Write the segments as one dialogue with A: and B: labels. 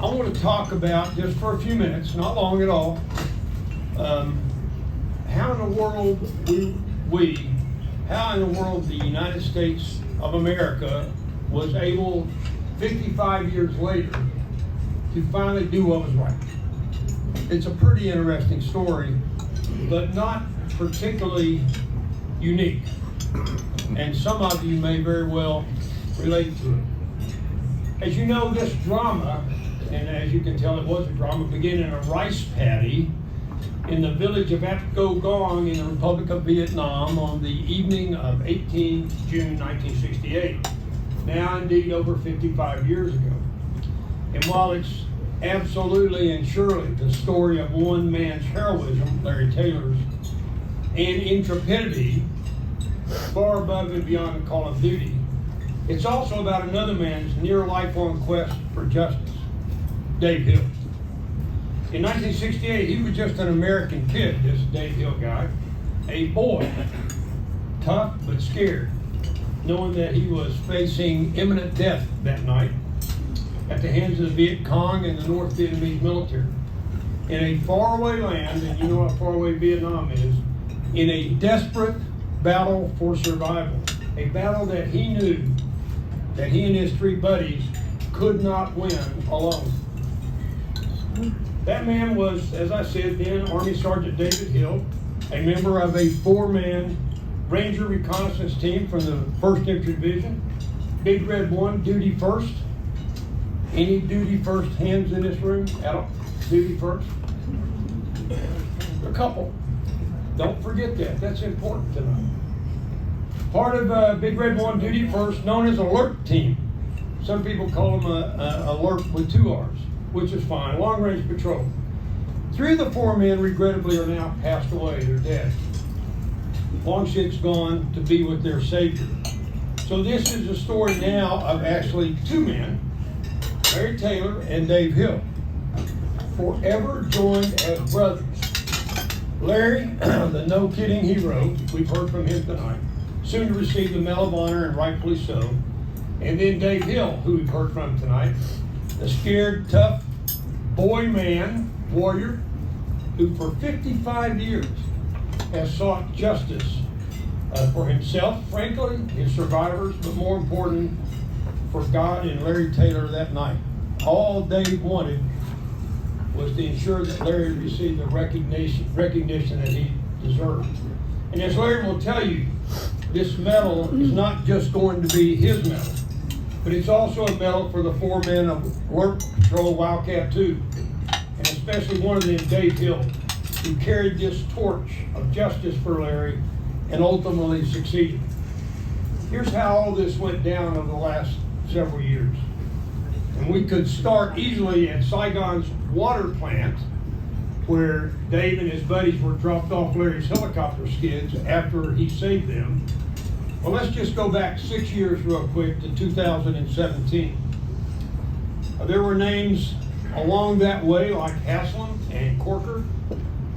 A: I want to talk about, just for a few minutes, not long at all, how in the world how in the world the United States of America was able, 55 years later, to finally do what was right. It's a pretty interesting story, but not particularly unique. And some of you may very well relate to it. As you know, this drama, and as you can tell it was a drama, began in a rice paddy in the village of Ap Go Gong in the Republic of Vietnam on the evening of 18 June 1968. Now indeed over 55 years ago. And while it's absolutely and surely the story of one man's heroism, Larry Taylor's, and intrepidity, far above and beyond the call of duty, it's also about another man's near lifelong quest for justice, Dave Hill. In 1968, he was just an American kid, this Dave Hill guy, a boy, tough but scared, knowing that he was facing imminent death that night at the hands of the Viet Cong and the North Vietnamese military. In a faraway land, and you know how far away Vietnam is, in a desperate battle for survival, a battle that he knew that he and his three buddies could not win alone. That man was, as I said, then Army Sergeant David Hill, a member of a four-man Ranger reconnaissance team from the 1st Infantry Division, Big Red 1, duty first. Any duty first hands in this room? Out, duty first. A couple. Don't forget that. That's important tonight. Part of Big Red 1 duty first, known as Alert Team. Some people call them Alert with 2 R's, which is fine. Long range patrol. 3 of the 4 men, regrettably, are now passed away. They're dead. Long since gone to be with their Savior. So this is a story now of actually 2 men, Larry Taylor and Dave Hill, forever joined as brothers. Larry, the no-kidding hero, we've heard from him tonight, soon to receive the Medal of Honor, and rightfully so. And then Dave Hill, who we've heard from tonight, the scared, tough boy man, warrior, who for 55 years has sought justice for himself, frankly, his survivors, but more important, for God and Larry Taylor that night. All Dave wanted was to ensure that Larry received the recognition that he deserved. And as Larry will tell you, this medal is not just going to be his medal, but it's also a medal for the 4 men of Alert Patrol Wildcat 2, and especially one of them, Dave Hill, who carried this torch of justice for Larry and ultimately succeeded. Here's how all this went down over the last several years. And we could start easily at Saigon's water plant, where Dave and his buddies were dropped off Larry's helicopter skids after he saved them. Well, let's just go back 6 years real quick to 2017. There were names along that way like Haslam and Corker.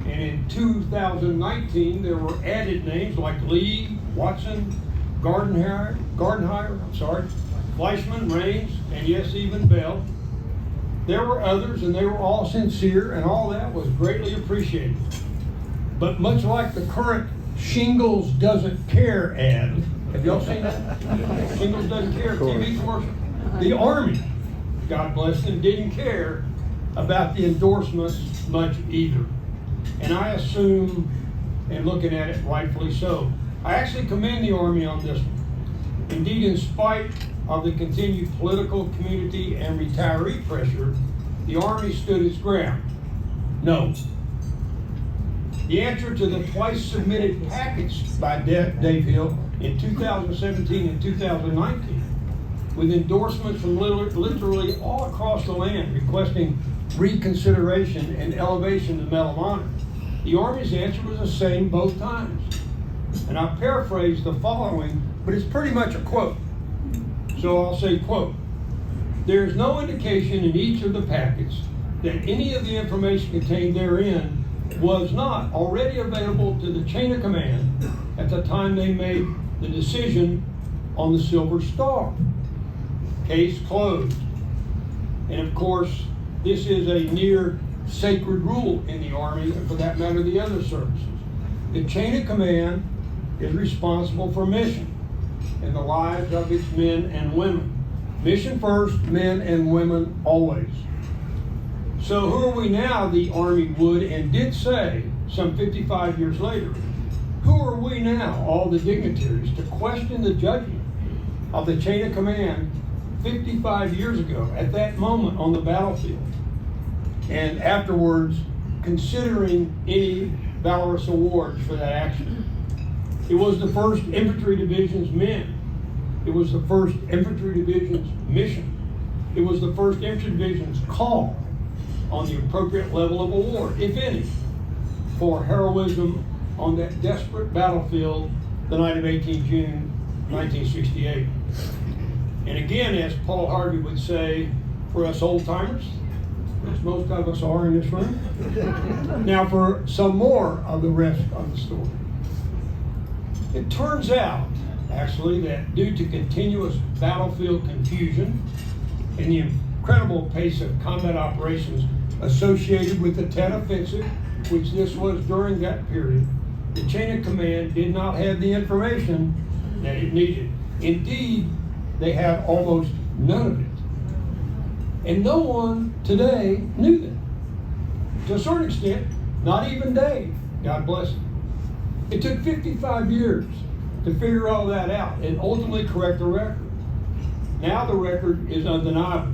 A: And in 2019, there were added names like Lee, Watson, Gardenhire, Fleischman, Raines, and yes, even Bell. There were others, and they were all sincere, and all that was greatly appreciated. But much like the current Shingles Doesn't Care ad, have y'all seen that? Shingles Doesn't Care TV commercial. The Army, God bless them, didn't care about the endorsements much either. And I assume, and looking at it, rightfully so. I actually commend the Army on this one. Indeed, in spite of the continued political, community, and retiree pressure, the Army stood its ground. No. The answer to the twice submitted package by Dave Hill in 2017 and 2019, with endorsements from literally all across the land requesting reconsideration and elevation to the Medal of Honor, the Army's answer was the same both times. And I paraphrase the following, but it's pretty much a quote. So I'll say, quote, "There is no indication in each of the packets that any of the information contained therein was not already available to the chain of command at the time they made the decision on the Silver Star. Case closed." And of course, This is a near sacred rule in the Army, and for that matter, the other services. The chain of command is responsible for mission and the lives of its men and women. Mission first, men and women always. So who are we now, the Army would and did say, some 55 years later? Who are we now, all the dignitaries, to question the judgment of the chain of command 55 years ago, at that moment on the battlefield, and afterwards considering any valorous awards for that action? It was the 1st Infantry Division's men. It was the 1st Infantry Division's mission. It was the 1st Infantry Division's call on the appropriate level of award, if any, for heroism on that desperate battlefield the night of 18 June 1968. And again, as Paul Harvey would say, for us old-timers, as most of us are in this room, now for some more of the rest of the story. It turns out, actually, that due to continuous battlefield confusion and the incredible pace of combat operations associated with the Tet Offensive, which this was during that period, the chain of command did not have the information that it needed. Indeed, they had almost none of it. And no one today knew that. To a certain extent, not even Dave, God bless him. It took 55 years to figure all that out and ultimately correct the record. Now the record is undeniable.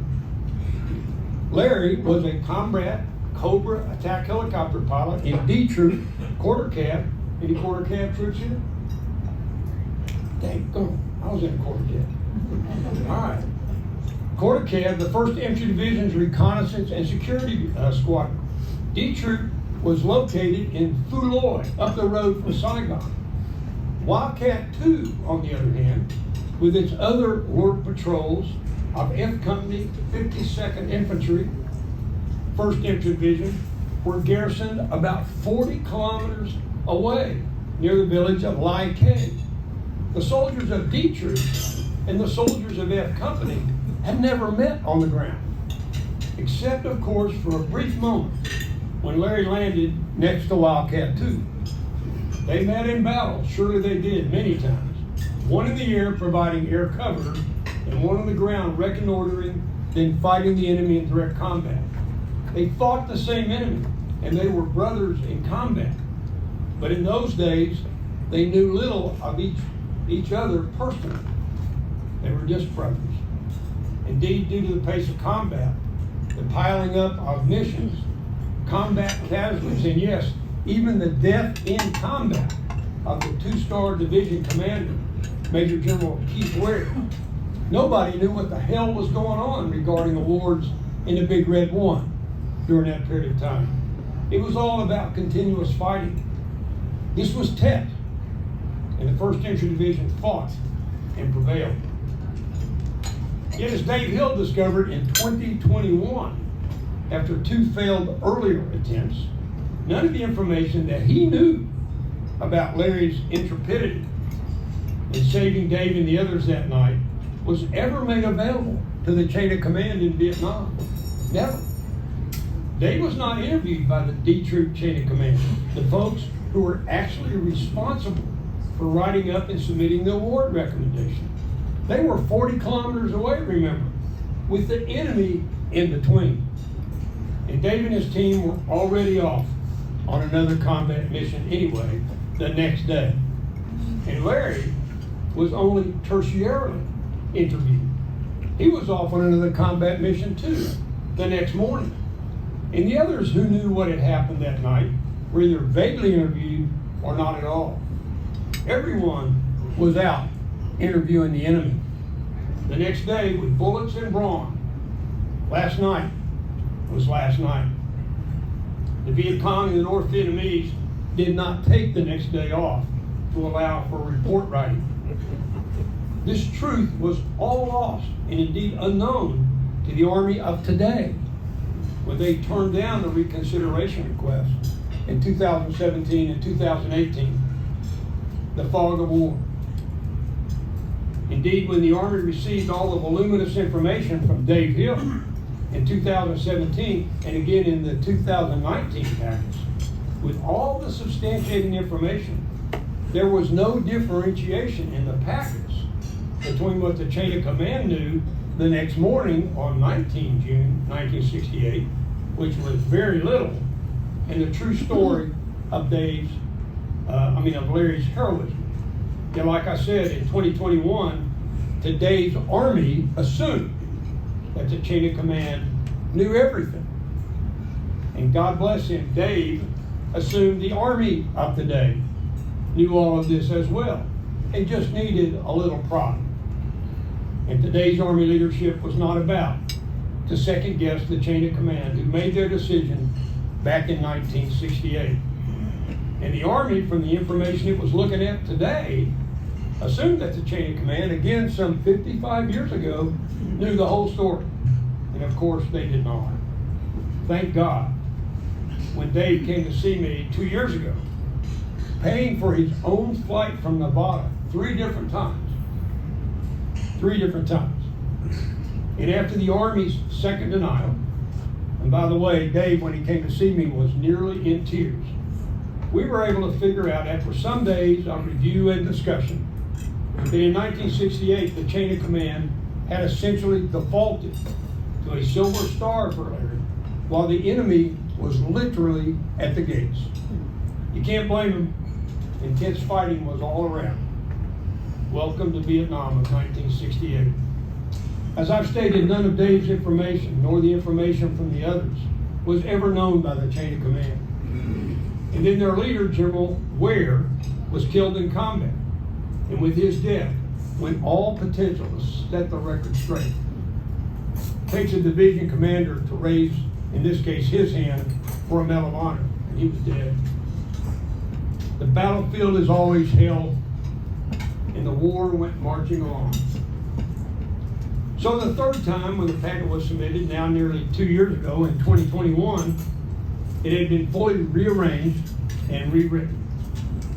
A: Larry was a combat Cobra attack helicopter pilot in D Troop, Quarter Cav. Any Quarter Cav troops here? Dang, go. I was in a Quarter Cav. All right. Quarter Cav, the 1st Infantry Division's reconnaissance and security squadron. D Troop was located in Fuloy, up the road from Saigon. Wildcat 2, on the other hand, with its other work patrols of F Company, 52nd Infantry, 1st Infantry Division, were garrisoned about 40 kilometers away near the village of Lai Cave. The soldiers of D Troop and the soldiers of F Company had never met on the ground, except, of course, for a brief moment when Larry landed next to Wildcat 2. They met in battle, surely they did, many times. One in the air providing air cover, and one on the ground reconnoitering, then fighting the enemy in direct combat. They fought the same enemy, and they were brothers in combat. But in those days, they knew little of each other personally. They were just brothers. Indeed, due to the pace of combat, the piling up of missions, combat casualties, and yes, even the death in combat of the 2-star division commander, Major General Keith Ware, nobody knew what the hell was going on regarding awards in the Big Red One during that period of time. It was all about continuous fighting. This was Tet, and the 1st Infantry Division fought and prevailed. Yet, as Dave Hill discovered in 2021, after 2 failed earlier attempts, none of the information that he knew about Larry's intrepidity in saving Dave and the others that night was ever made available to the chain of command in Vietnam. Never. Dave was not interviewed by the D Troop chain of command, the folks who were actually responsible for writing up and submitting the award recommendation. They were 40 kilometers away, remember, with the enemy in between. And Dave and his team were already off on another combat mission anyway the next day. And Larry was only tertiarily interviewed. He was off on another combat mission too the next morning. And the others who knew what had happened that night were either vaguely interviewed or not at all. Everyone was out interviewing the enemy. The next day, with bullets and brawn, last night was last night. The Viet Cong and the North Vietnamese did not take the next day off to allow for report writing. This truth was all lost and indeed unknown to the Army of today when they turned down the reconsideration request in 2017 and 2018, the fog of war. Indeed, when the Army received all the voluminous information from Dave Hill in 2017 and again in the 2019 package. With all the substantiating information, there was no differentiation in the package between what the chain of command knew the next morning on 19 June 1968, which was very little, and the true story of Larry's heroism. And like I said, in 2021, today's Army assumed that the chain of command knew everything. And God bless him, Dave assumed the Army of today knew all of this as well. It just needed a little prod. And today's Army leadership was not about to second guess the chain of command who made their decision back in 1968. And the Army, from the information it was looking at today, assumed that the chain of command, again some 55 years ago, knew the whole story. And of course they did not. Thank God. When Dave came to see me 2 years ago, paying for his own flight from Nevada 3 different times. 3 different times. And after the Army's second denial, and by the way, Dave, when he came to see me, was nearly in tears. We were able to figure out, after some days of review and discussion, that in 1968, the chain of command had essentially defaulted to a silver star for Larry, while the enemy was literally at the gates. You can't blame him. Intense fighting was all around. Welcome to Vietnam of 1968. As I've stated, none of Dave's information, nor the information from the others, was ever known by the chain of command. And then their leader, General Ware, was killed in combat. And with his death went all potential to set the record straight. It takes a division commander to raise, in this case, his hand for a Medal of Honor, and he was dead. The battlefield is always hell, and the war went marching on. So the third time when the packet was submitted, now nearly 2 years ago in 2021, it had been fully rearranged and rewritten.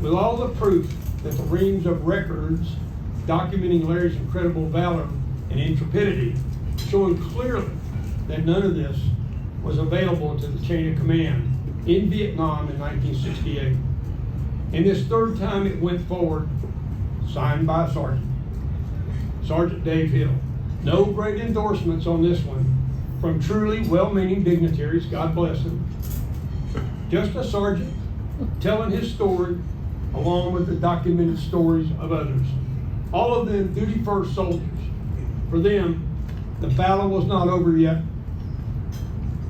A: With all the proof that the reams of records documenting Larry's incredible valor and intrepidity, showing clearly that none of this was available to the chain of command in Vietnam in 1968. And this third time it went forward, signed by a sergeant, Sergeant Dave Hill. No great endorsements on this one from truly well-meaning dignitaries, God bless them. Just a sergeant telling his story along with the documented stories of others. All of them duty first soldiers. For them, the battle was not over yet.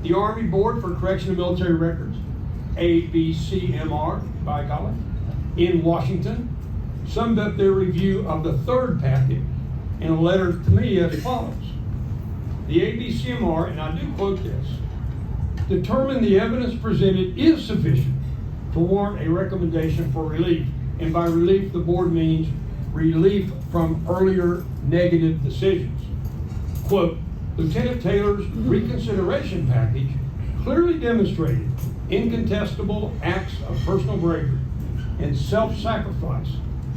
A: The Army Board for Correctional Military Records, ABCMR, by golly, in Washington, summed up their review of the third packet in a letter to me as follows. The ABCMR, and I do quote this, determined the evidence presented is sufficient to warrant a recommendation for relief. And by relief, the board means relief from earlier negative decisions. Quote, Lieutenant Taylor's reconsideration package clearly demonstrated incontestable acts of personal bravery and self-sacrifice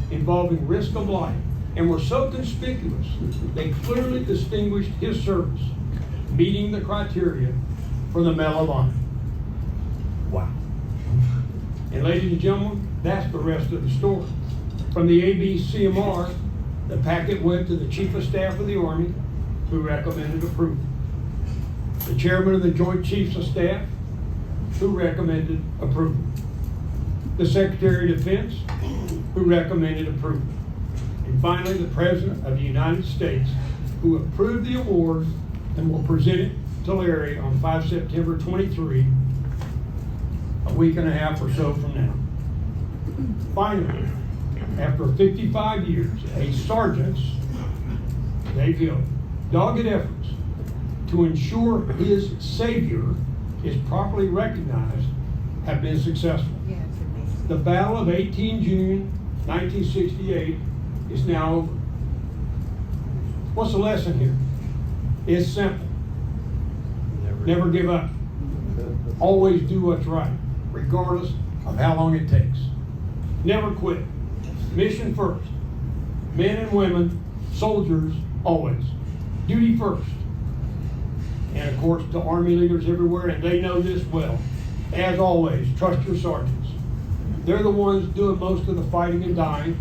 A: involving risk of life, and were so conspicuous they clearly distinguished his service, meeting the criteria for the Medal of Honor. Wow. And ladies and gentlemen, that's the rest of the story. From the ABCMR, the packet went to the Chief of Staff of the Army, who recommended approval. The Chairman of the Joint Chiefs of Staff, who recommended approval. The Secretary of Defense, who recommended approval. And finally, the President of the United States, who approved the award and will present it to Larry on 5 September 23, a week and a half or so from now. Finally, after 55 years, a sergeant's, Dave Hill, dogged efforts to ensure his savior is properly recognized have been successful. The Battle of 18 June 1968 is now over. What's the lesson here? It's simple. Never give up. Always do what's right, regardless of how long it takes. Never quit. Mission first. Men and women, soldiers, always. Duty first. And of course, to Army leaders everywhere, and they know this well. As always, trust your sergeants. They're the ones doing most of the fighting and dying.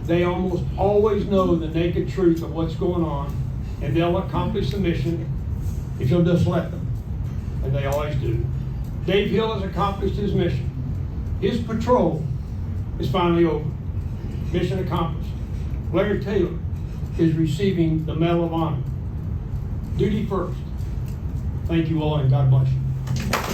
A: They almost always know the naked truth of what's going on, and they'll accomplish the mission if you'll just let them. And they always do. Dave Hill has accomplished his mission. His patrol is finally over. Mission accomplished. Larry Taylor is receiving the Medal of Honor. Duty first. Thank you all, and God bless you.